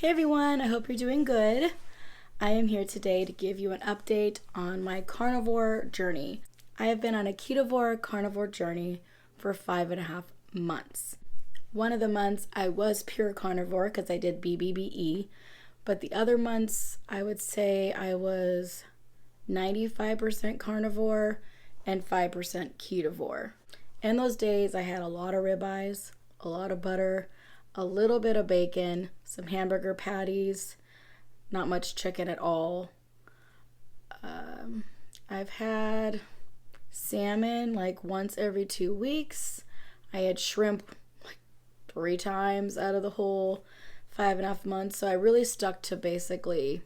Hey everyone, I hope you're doing good. I am here today to give you an update on my carnivore journey. I have been on a ketovore carnivore journey for 5.5 months. One of the months I was pure carnivore because I did BBBE, but the other months I would say I was 95% carnivore and 5% ketovore. In those days I had a lot of ribeyes, a lot of butter, a little bit of bacon, some hamburger patties, not much chicken at all. I've had salmon like once every 2 weeks. I had shrimp like 3 times out of the whole 5.5 months. So I really stuck to basically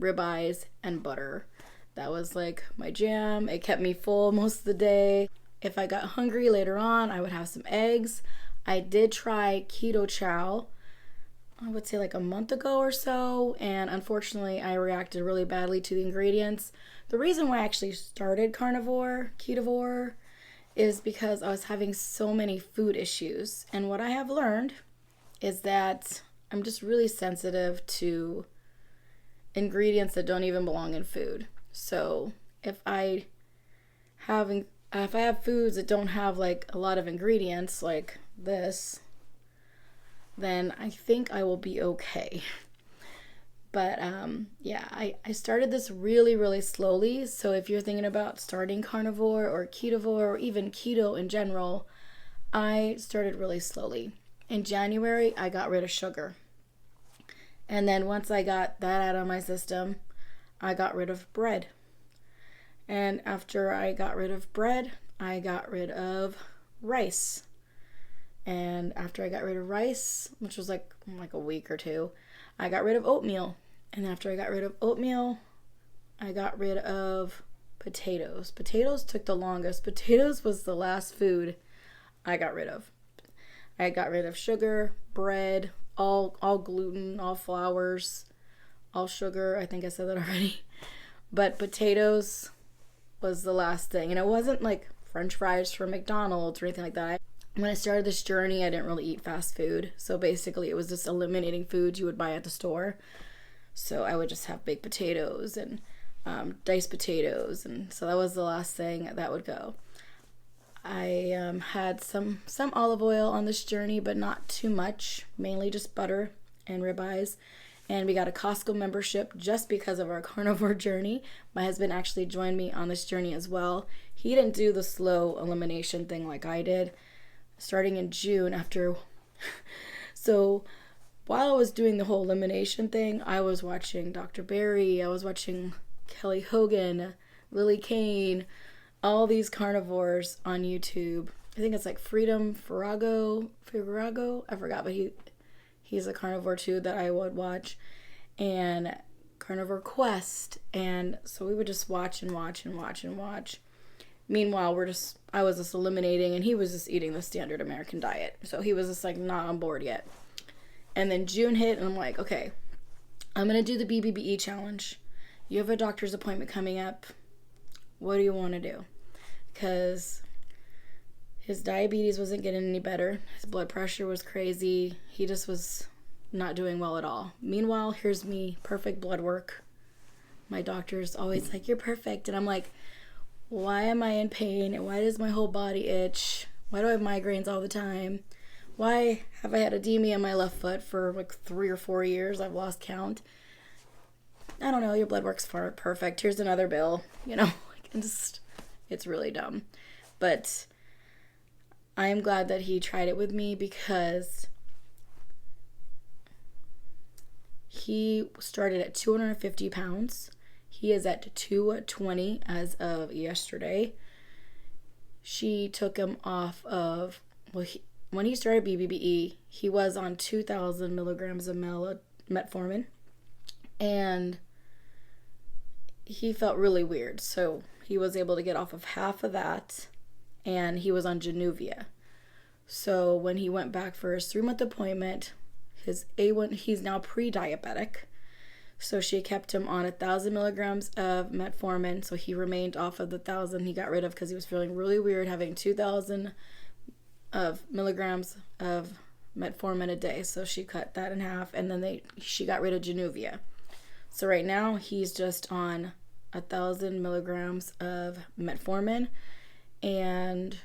ribeyes and butter. That was like my jam. It kept me full most of the day. If I got hungry later on, I would have some eggs. I did try keto chow, I would say like a month ago or so, and unfortunately I reacted really badly to the ingredients. The reason why I actually started ketovore, is because I was having so many food issues. And what I have learned is that I'm just really sensitive to ingredients that don't even belong in food. So if I have foods that don't have like a lot of ingredients like this, then I think I will be okay. But I started this really slowly. So if you're thinking about starting carnivore or ketovore or even keto in general, I started really slowly. In January, I got rid of sugar. And then once I got that out of my system, I got rid of bread. And after I got rid of bread, I got rid of rice. And after I got rid of rice, which was like a week or two, I got rid of oatmeal. And after I got rid of oatmeal, I got rid of potatoes. Potatoes took the longest. Potatoes was the last food I got rid of. I got rid of sugar, bread, all gluten, all flours, all sugar. I think I said that already. But potatoes was the last thing. And it wasn't like French fries from McDonald's or anything like that. When I started this journey, I didn't really eat fast food. So basically, it was just eliminating foods you would buy at the store. So I would just have baked potatoes and diced potatoes. And so that was the last thing that would go. I had some olive oil on this journey, but not too much. Mainly just butter and ribeyes. And we got a Costco membership just because of our carnivore journey. My husband actually joined me on this journey as well. He didn't do the slow elimination thing like I did. Starting in June so while I was doing the whole elimination thing, I was watching Dr. Berry, I was watching Kelly Hogan, Lily Kane, all these carnivores on YouTube. I think it's like Freedom Firago, I forgot, but he's a carnivore too that I would watch, and Carnivore Quest, and so we would just watch and watch. Meanwhile, I was just eliminating, and he was just eating the standard American diet. So he was just like not on board yet. And then June hit, and I'm like, okay, I'm going to do the BBBE challenge. You have a doctor's appointment coming up. What do you want to do? Because his diabetes wasn't getting any better. His blood pressure was crazy. He just was not doing well at all. Meanwhile, here's me, perfect blood work. My doctor's always like, you're perfect. And I'm like, why am I in pain? And why does my whole body itch? Why do I have migraines all the time? Why have I had edema in my left foot for like 3 or 4 years? I've lost count. I don't know. Your blood work's perfect. Here's another bill. It's really dumb. But I am glad that he tried it with me because he started at 250 pounds. He is at 220 as of yesterday. She took him off of, when he started BBBE, he was on 2,000 milligrams of metformin. And he felt really weird. So he was able to get off of half of that. And he was on Januvia. So when he went back for his 3-month appointment, his A1, he's now pre-diabetic. So she kept him on 1,000 milligrams of metformin. So he remained off of the 1,000 he got rid of because he was feeling really weird having 2,000 of milligrams of metformin a day. So she cut that in half, and then she got rid of Januvia. So right now he's just on 1,000 milligrams of metformin, and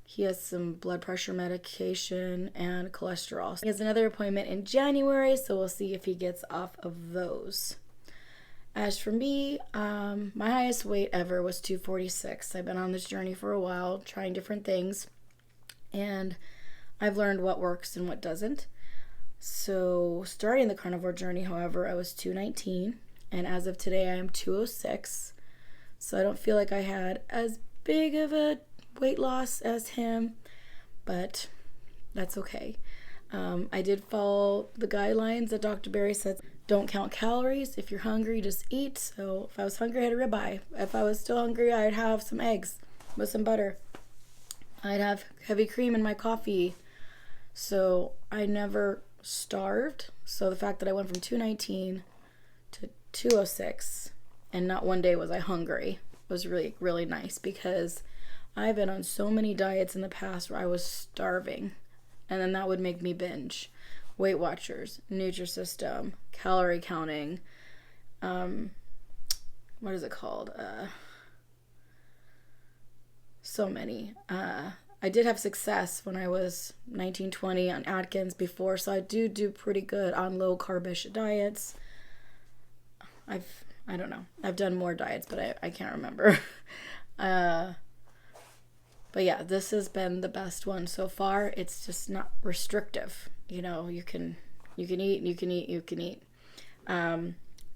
he has some blood pressure medication and cholesterol. He has another appointment in January, so we'll see if he gets off of those. As for me, my highest weight ever was 246. I've been on this journey for a while, trying different things, and I've learned what works and what doesn't. So starting the carnivore journey, however, I was 219, and as of today, I am 206. So I don't feel like I had as big of a weight loss as him, but that's okay. I did follow the guidelines that Dr. Berry said. Don't count calories. If you're hungry, just eat. So if I was hungry, I had a ribeye. If I was still hungry, I'd have some eggs with some butter. I'd have heavy cream in my coffee. So I never starved. So the fact that I went from 219 to 206 and not one day was I hungry was really, really nice, because I've been on so many diets in the past where I was starving, and then that would make me binge. Weight Watchers, Nutrisystem, calorie counting, what is it called? So many. I did have success when I was 19, 20 on Atkins before, so I do pretty good on low carbish diets. I don't know. I've done more diets, but I can't remember. But yeah, this has been the best one so far. It's just not restrictive. You know, you can eat.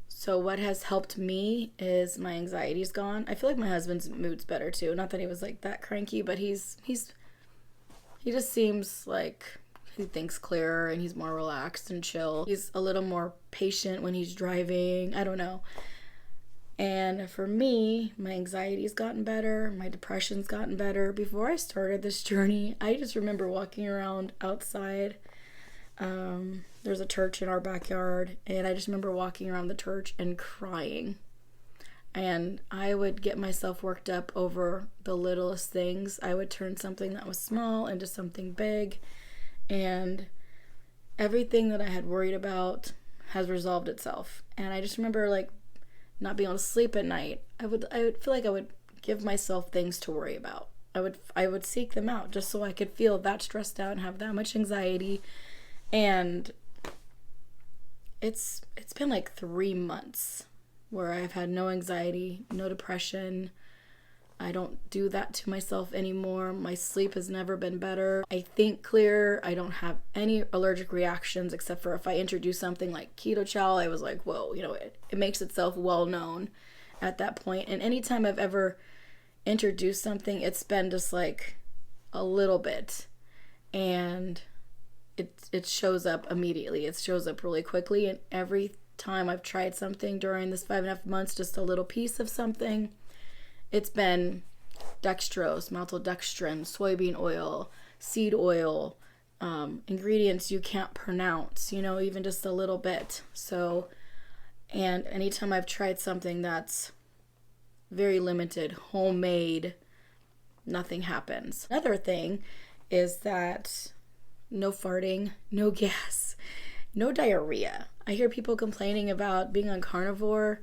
So what has helped me is my anxiety's gone. I feel like my husband's mood's better too. Not that he was like that cranky, but he just seems like he thinks clearer and he's more relaxed and chill. He's a little more patient when he's driving. I don't know. And for me, my anxiety's gotten better. My depression's gotten better. Before I started this journey, I just remember walking around outside. There's a church in our backyard, and I just remember walking around the church and crying. And I would get myself worked up over the littlest things. I would turn something that was small into something big, and everything that I had worried about has resolved itself. And I just remember like not being able to sleep at night. I would feel like I would give myself things to worry about. I would seek them out just so I could feel that stressed out and have that much anxiety. And it's been like 3 months where I've had no anxiety, no depression. I don't do that to myself anymore. My sleep has never been better. I think clearer. I don't have any allergic reactions except for if I introduce something like keto chow. I was like, whoa, you know, it makes itself well known at that point. And anytime I've ever introduced something, it's been just like a little bit, and it shows up immediately. It shows up really quickly, and every time I've tried something during this 5.5 months, just a little piece of something, it's been dextrose, maltodextrin, soybean oil, seed oil, ingredients you can't pronounce, you know, even just a little bit. So, and anytime I've tried something that's very limited, homemade, nothing happens. Another thing is that no farting, no gas, no diarrhea. I hear people complaining about being on carnivore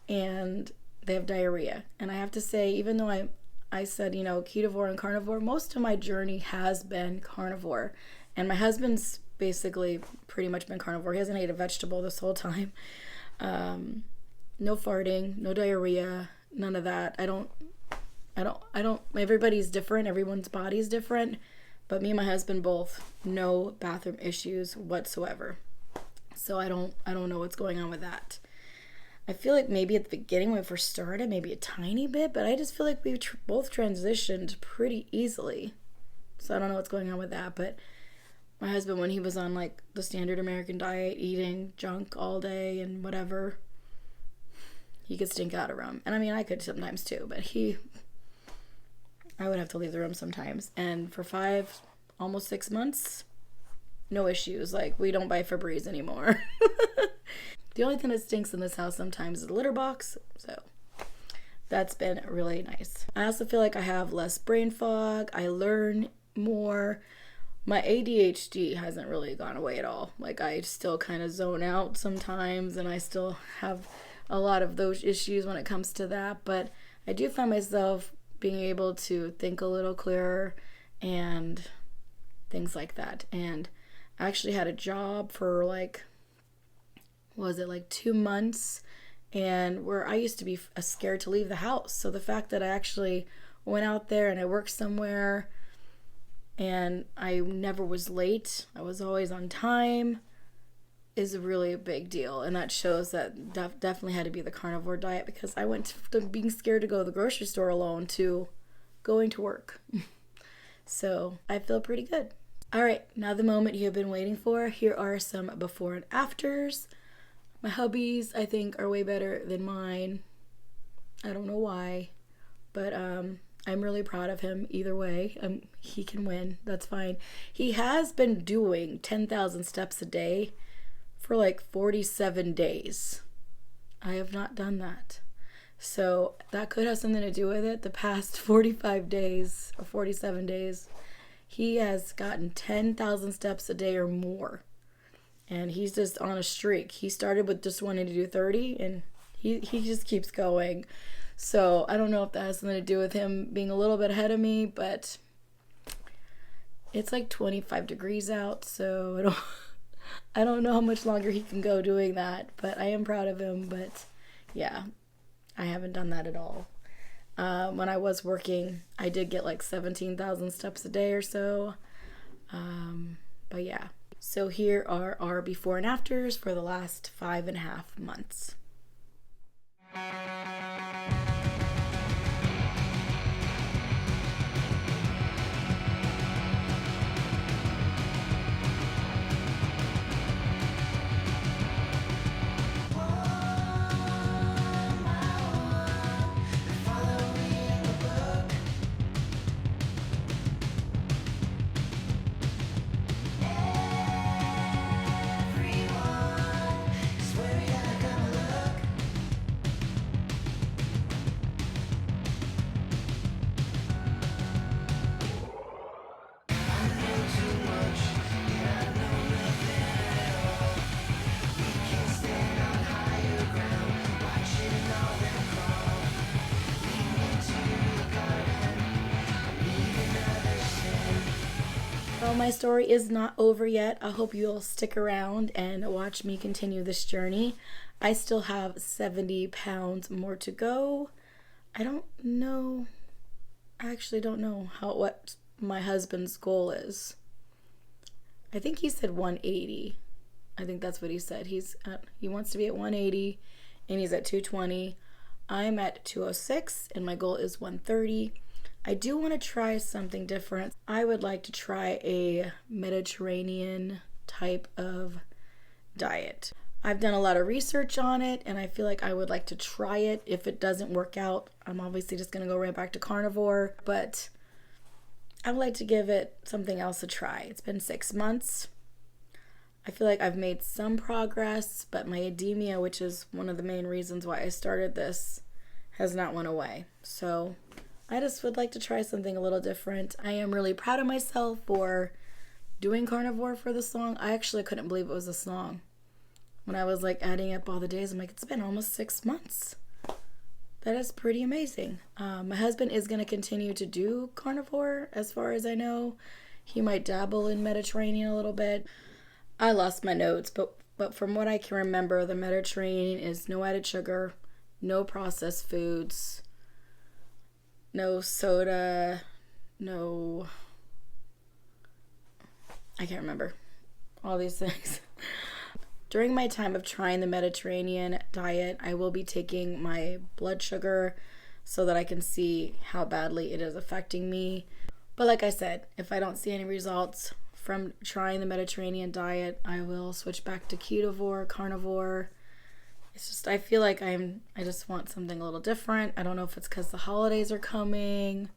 and they have diarrhea. And I have to say, even though I said, you know, ketovore and carnivore, most of my journey has been carnivore. And my husband's basically pretty much been carnivore. He hasn't ate a vegetable this whole time. No farting, no diarrhea, none of that. I don't, everybody's different. Everyone's body's different. But me and my husband both, no bathroom issues whatsoever. So I don't know what's going on with that. I feel like maybe at the beginning when we first started, maybe a tiny bit, but I just feel like we both transitioned pretty easily. So I don't know what's going on with that. But my husband, when he was on like the standard American diet, eating junk all day and whatever, he could stink out a room. And I mean, I could sometimes too, but I would have to leave the room sometimes. And for 5, almost 6 months, no issues. Like, we don't buy Febreze anymore. The only thing that stinks in this house sometimes is the litter box. So that's been really nice. I also feel like I have less brain fog. I learn more. My ADHD hasn't really gone away at all. Like, I still kind of zone out sometimes, and I still have a lot of those issues when it comes to that. But I do find myself being able to think a little clearer and things like that. And I actually had a job for like, was it like 2 months? And where I used to be scared to leave the house. So the fact that I actually went out there and I worked somewhere and I never was late, I was always on time, is really a big deal. And that shows that definitely had to be the carnivore diet, because I went from being scared to go to the grocery store alone to going to work. So I feel pretty good. All right, now the moment you have been waiting for. Here are some before and afters. My hubby's, I think, are way better than mine. I don't know why, but I'm really proud of him either way. He can win. That's fine. He has been doing 10,000 steps a day for like 47 days. I have not done that. So that could have something to do with it. The past 45 days or 47 days, he has gotten 10,000 steps a day or more. And he's just on a streak. He started with just wanting to do 30, and he just keeps going. So I don't know if that has something to do with him being a little bit ahead of me, but it's like 25 degrees out, so I don't know how much longer he can go doing that, but I am proud of him. But yeah, I haven't done that at all. When I was working, I did get like 17,000 steps a day or so. But yeah. So here are our before and afters for the last 5.5 months. Well, my story is not over yet. I hope you'll stick around and watch me continue this journey. I still have 70 pounds more to go. I actually don't know what my husband's goal is. I think he said 180. I think that's what he said. He wants to be at 180 and he's at 220. I'm at 206 and my goal is 130. I do want to try something different. I would like to try a Mediterranean type of diet. I've done a lot of research on it and I feel like I would like to try it. If it doesn't work out, I'm obviously just going to go right back to carnivore, but I would like to give it something else a try. It's been 6 months. I feel like I've made some progress, but my edema, which is one of the main reasons why I started this, has not went away. So I just would like to try something a little different. I am really proud of myself for doing carnivore for this long. I actually couldn't believe it was this long. When I was like adding up all the days, I'm like, it's been almost 6 months. That is pretty amazing. My husband is going to continue to do carnivore as far as I know. He might dabble in Mediterranean a little bit. I lost my notes, but from what I can remember, the Mediterranean is no added sugar, no processed foods, no soda, no, I can't remember all these things. During my time of trying the Mediterranean diet, I will be taking my blood sugar so that I can see how badly it is affecting me. But like I said, if I don't see any results from trying the Mediterranean diet, I will switch back to ketovore, carnivore. It's just, I feel like I just want something a little different. I don't know if it's because the holidays are coming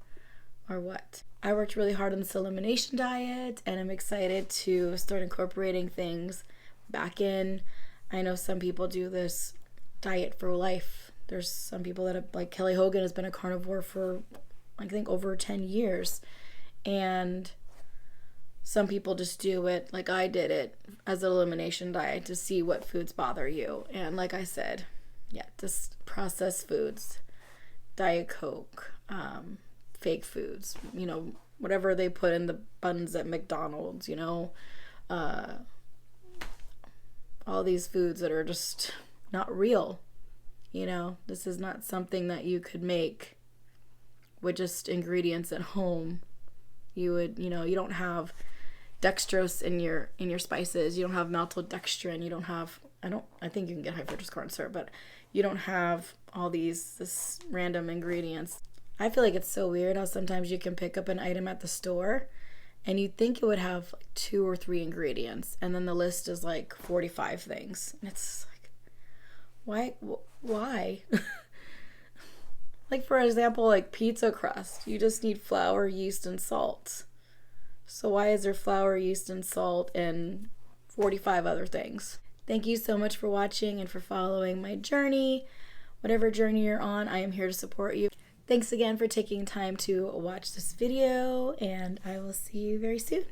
or what. I worked really hard on this elimination diet and I'm excited to start incorporating things back in. I know some people do this diet for life. There's some people that have, like Kelly Hogan has been a carnivore for I think over 10 years. And some people just do it like I did it as an elimination diet to see what foods bother you. And like I said, yeah, just processed foods, Diet Coke, fake foods, whatever they put in the buns at McDonald's, all these foods that are just not real. This is not something that you could make with just ingredients at home. You don't have dextrose in your spices. You don't have maltodextrin. You don't have, I think you can get high fructose corn syrup, but you don't have all this random ingredients. I feel like it's so weird how sometimes you can pick up an item at the store and you'd think it would have like 2 or 3 ingredients, and then the list is like 45 things. And it's like, why? Like, for example, like pizza crust. You just need flour, yeast, and salt. So why is there flour, yeast, and salt and 45 other things? Thank you so much for watching and for following my journey. Whatever journey you're on, I am here to support you. Thanks again for taking time to watch this video, and I will see you very soon.